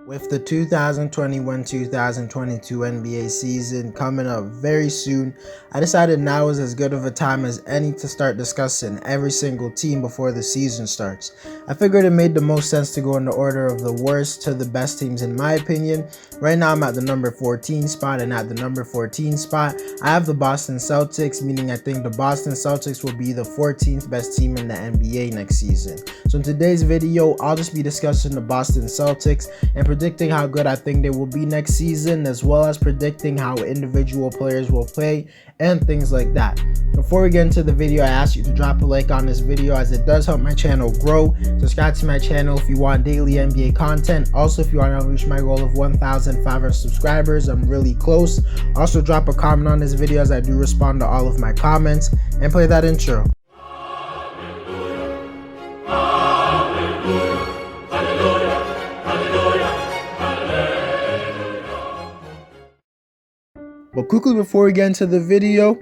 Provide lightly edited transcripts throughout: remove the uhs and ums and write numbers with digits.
With the 2021-2022 NBA season coming up very soon, I decided now is as good of a time as any to start discussing every single team before the season starts. I figured it made the most sense to go in the order of the worst to the best teams in my opinion. Right now I'm at the number 14 spot, and at the number 14 spot I have the Boston Celtics, meaning I think the Boston Celtics will be the 14th best team in the NBA next season. So in today's video, I'll just be discussing the Boston Celtics and predicting how good I think they will be next season, as well as predicting how individual players will play and things like that. Before we get into the video, I ask you to drop a like on this video as it does help my channel grow. Subscribe to my channel if you want daily NBA content. Also, if you want to reach my goal of 1,500 subscribers, I'm really close. Also, drop a comment on this video as I do respond to all of my comments, and play that intro. But quickly before we get into the video,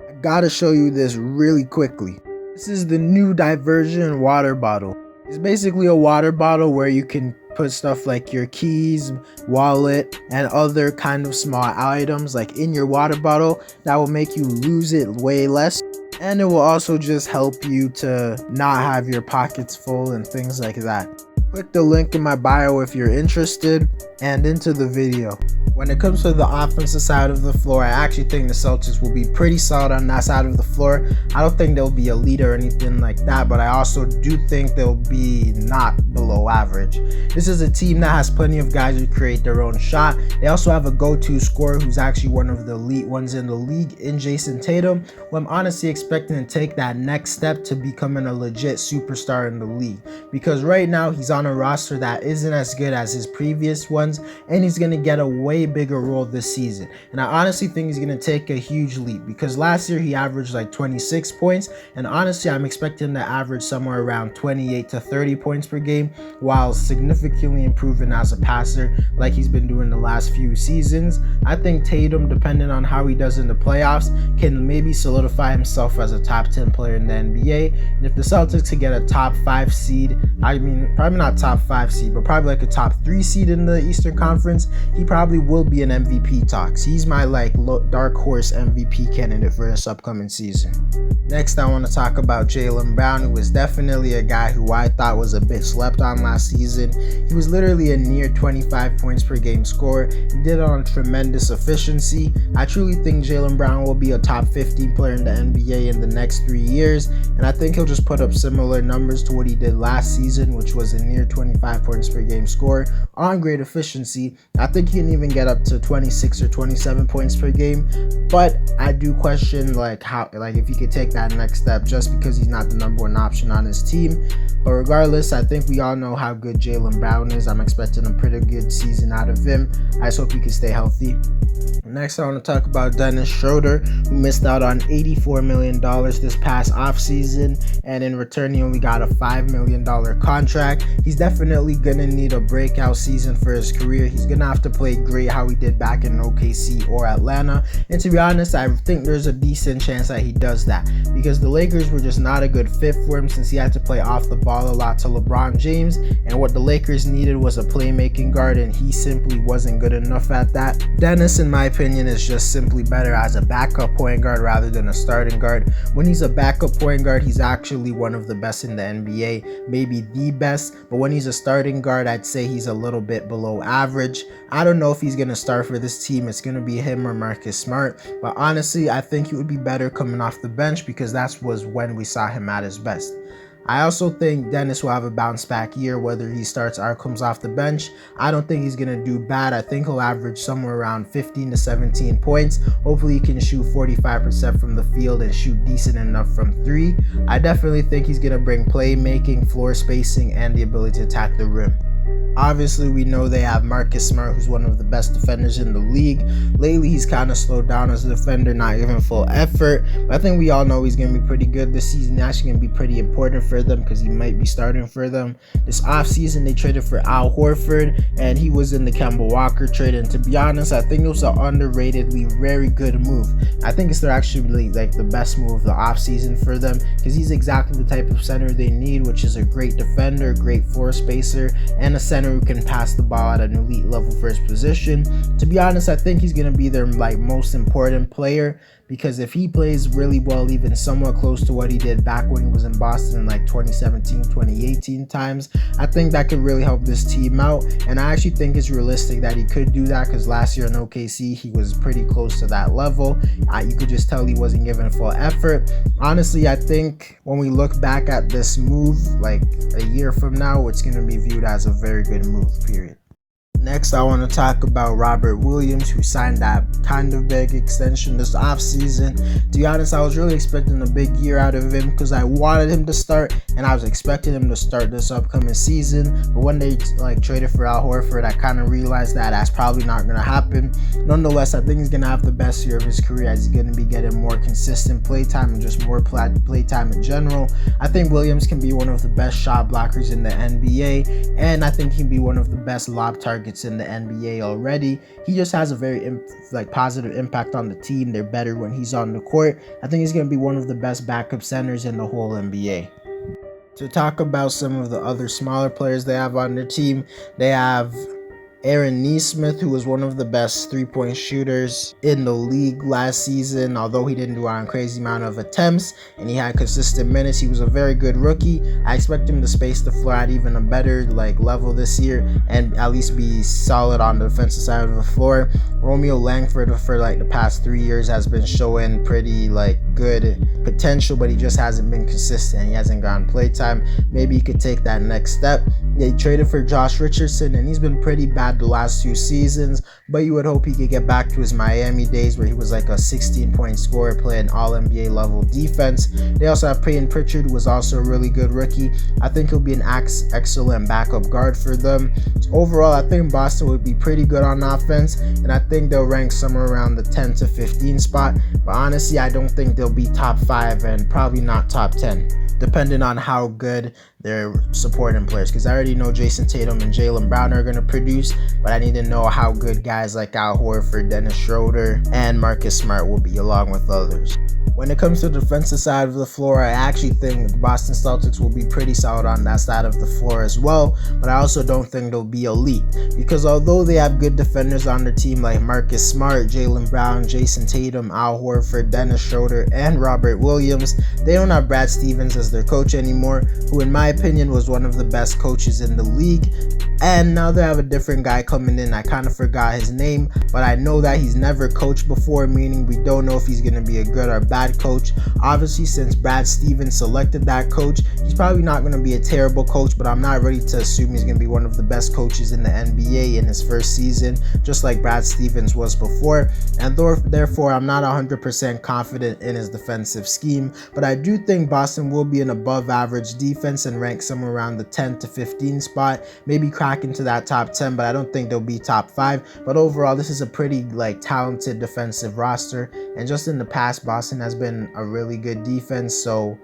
I gotta show you this really quickly. This is the new diversion water bottle. It's basically a water bottle where you can put stuff like your keys, wallet, and other kind of small items like in your water bottle that will make you lose it way less. And it will also just help you to not have your pockets full and things like that. Click the link in my bio if you're interested, and into the video. When it comes to the offensive side of the floor, I actually think the Celtics will be pretty solid on that side of the floor. I don't think they'll be a leader or anything like that, but I also do think they'll be not below average. This is a team that has plenty of guys who create their own shot. They also have a go-to scorer who's actually one of the elite ones in the league in Jason Tatum, who I'm honestly expecting to take that next step to becoming a legit superstar in the league. Because right now he's on a roster that isn't as good as his previous ones, and he's going to get a way bigger role this season. And I honestly think he's going to take a huge leap, because last year he averaged like 26 points, and honestly I'm expecting to average somewhere around 28 to 30 points per game, while significantly improving as a passer like he's been doing the last few seasons. I think Tatum, depending on how he does in the playoffs, can maybe solidify himself as a top 10 player in the NBA. And if the Celtics could get a top 5 seed, I mean probably not top 5 seed, but probably like a top 3 seed in the Eastern Conference, he probably will be an MVP talks. He's my dark horse MVP candidate for this upcoming season. Next, I want to talk about Jaylen Brown, who was definitely a guy who I thought was a bit slept on last season. He was literally a near 25 points per game scorer. He did it on tremendous efficiency. I truly think Jaylen Brown will be a top 15 player in the NBA in the next 3 years, and I think he'll just put up similar numbers to what he did last season, which was a near 25 points per game scorer on great efficiency. I think he can even get up to 26 or 27 points per game, but I do question if he could take that next step, just because he's not the number one option on his team. But regardless, I think we all know how good Jaylen Brown is. I'm expecting a pretty good season out of him. I just hope he can stay healthy. Next, I want to talk about Dennis Schroder, who missed out on $84 million this past offseason, and in return he only got a $5 million contract. He's definitely going to need a breakout season for his career. He's going to have to play great how he did back in OKC or Atlanta, and to be honest, I think there's a decent chance that he does that, because the Lakers were just not a good fit for him since he had to play off the ball a lot to LeBron James, and what the Lakers needed was a playmaking guard, and he simply wasn't good enough at that. Dennis, in my opinion, is just simply better as a backup point guard rather than a starting guard. When he's a backup point guard, he's actually one of the best in the NBA, maybe the best, but when he's a starting guard, I'd say he's a little bit below average. I don't know if he's going to start for this team. It's going to be him or Marcus Smart, but honestly I think he would be better coming off the bench, because that was when we saw him at his best. I also think Dennis will have a bounce back year, whether he starts or comes off the bench. I don't think he's going to do bad. I think he'll average somewhere around 15 to 17 points. Hopefully he can shoot 45% from the field and shoot decent enough from 3. I definitely think he's going to bring playmaking, floor spacing, and the ability to attack the rim. Obviously, we know they have Marcus Smart, who's one of the best defenders in the league. Lately, he's kind of slowed down as a defender, not giving full effort. But I think we all know he's going to be pretty good this season. Actually going to be pretty important for them, because he might be starting for them. This offseason, they traded for Al Horford, and he was in the Kemba Walker trade. And to be honest, I think it was an underratedly very good move. I think it's actually like the best move of the offseason for them, because he's exactly the type of center they need, which is a great defender, great floor spacer, and a center center who can pass the ball at an elite level for his position. To be honest, I think he's going to be their most important player, because if he plays really well, even somewhat close to what he did back when he was in Boston in 2017, 2018 times, I think that could really help this team out. And I actually think it's realistic that he could do that, because last year in OKC, he was pretty close to that level. You could just tell he wasn't giving full effort. Honestly, I think when we look back at this move, a year from now, it's going to be viewed as a very good move, period. Next, I want to talk about Robert Williams, who signed that kind of big extension this offseason. To be honest, I was really expecting a big year out of him, because I wanted him to start, and I was expecting him to start this upcoming season. But when they traded for Al Horford, I kind of realized that that's probably not going to happen. Nonetheless, I think he's going to have the best year of his career, as he's going to be getting more consistent play time and just more play time in general. I think Williams can be one of the best shot blockers in the NBA, and I think he can be one of the best lob targets in the NBA already. He just has a very positive impact on the team. They're better when he's on the court. I think he's going to be one of the best backup centers in the whole NBA. To talk about some of the other smaller players they have on their team, they have Aaron Nesmith, who was one of the best three-point shooters in the league last season. Although he didn't do a crazy amount of attempts and he had consistent minutes, he was a very good rookie. I expect him to space the floor at even a better level this year, and at least be solid on the defensive side of the floor. Romeo Langford for the past 3 years has been showing pretty good potential, but he just hasn't been consistent. He hasn't gotten playtime. Maybe he could take that next step. They traded for Josh Richardson, and he's been pretty bad the last 2 seasons, but you would hope he could get back to his Miami days where he was a 16-point scorer playing all-NBA level defense. They also have Peyton Pritchard, who was also a really good rookie. I think he'll be an excellent backup guard for them. So overall, I think Boston would be pretty good on offense, and I think they'll rank somewhere around the 10 to 15 spot, but honestly, I don't think they'll be top 5 and probably not top 10, depending on how good their supporting players, because I already know Jason Tatum and Jaylen Brown are going to produce, but I need to know how good guys like Al Horford, Dennis Schroder, and Marcus Smart will be, along with others. When it comes to the defensive side of the floor, I actually think the Boston Celtics will be pretty solid on that side of the floor as well, but I also don't think they'll be elite, because although they have good defenders on their team like Marcus Smart, Jaylen Brown, Jason Tatum, Al Horford, Dennis Schroder, and Robert Williams, they don't have Brad Stevens as their coach anymore, who in my opinion was one of the best coaches in the league. And now they have a different guy coming in. I kind of forgot his name, but I know that he's never coached before, meaning we don't know if he's going to be a good or bad coach. Obviously, since Brad Stevens selected that coach, he's probably not going to be a terrible coach, but I'm not ready to assume he's going to be one of the best coaches in the NBA in his first season, just like Brad Stevens was before. And therefore, I'm not 100% confident in his defensive scheme, but I do think Boston will be an above average defense and rank somewhere around the 10 to 15 spot, maybe crack into that top 10, but I don't think they'll be top 5. But overall, this is a pretty talented defensive roster, and just in the past, Boston has been a really good defense, so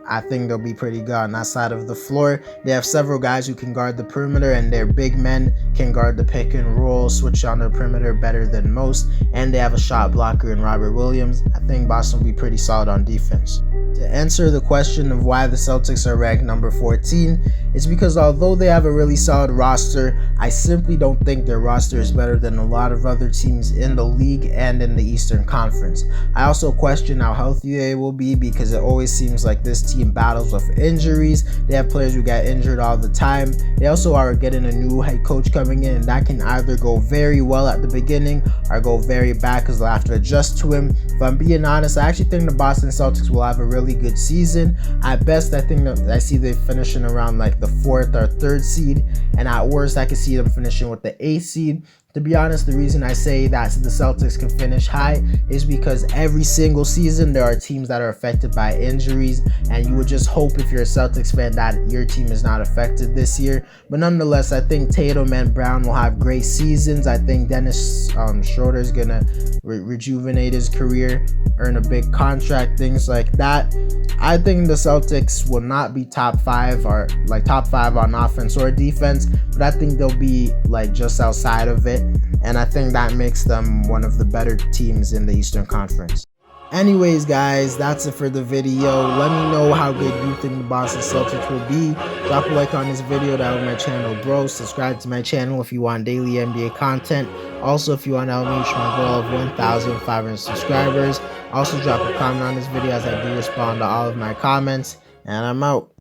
I think they'll be pretty good on that side of the floor. They have several guys who can guard the perimeter, and their big men can guard the pick and roll, switch on the perimeter better than most, and they have a shot blocker in Robert Williams. I think Boston will be pretty solid on defense. To answer the question of why the Celtics are ranked number 14, it's because although they have a really solid roster, I simply don't think their roster is better than a lot of other teams in the league and in the Eastern Conference. I also question how healthy they will be, because it always seems like this team battles with injuries. They have players who get injured all the time. They also are getting a new head coach coming in, and that can either go very well at the beginning or go very bad because they'll have to adjust to him. If I'm being honest, I actually think the Boston Celtics will have a really good season. At best, I think that I see they finishing around the 4th or 3rd seed, and at worst, I can see them finishing with the 8th seed. To be honest, the reason I say that the Celtics can finish high is because every single season there are teams that are affected by injuries, and you would just hope if you're a Celtics fan that your team is not affected this year. But nonetheless, I think Tatum and Brown will have great seasons. I think Dennis Schroder is going to rejuvenate his career, earn a big contract, things like that. I think the Celtics will not be top 5 or top 5 on offense or defense, but I think they'll be just outside of it, and I think that makes them one of the better teams in the Eastern Conference. Anyways, guys, that's it for the video. Let me know how good you think the Boston Celtics will be. Drop a like on this video, that would my channel grow. Subscribe to my channel if you want daily NBA content. Also, if you want to help me reach my goal of 1,500 subscribers. Also, drop a comment on this video as I do respond to all of my comments. And I'm out.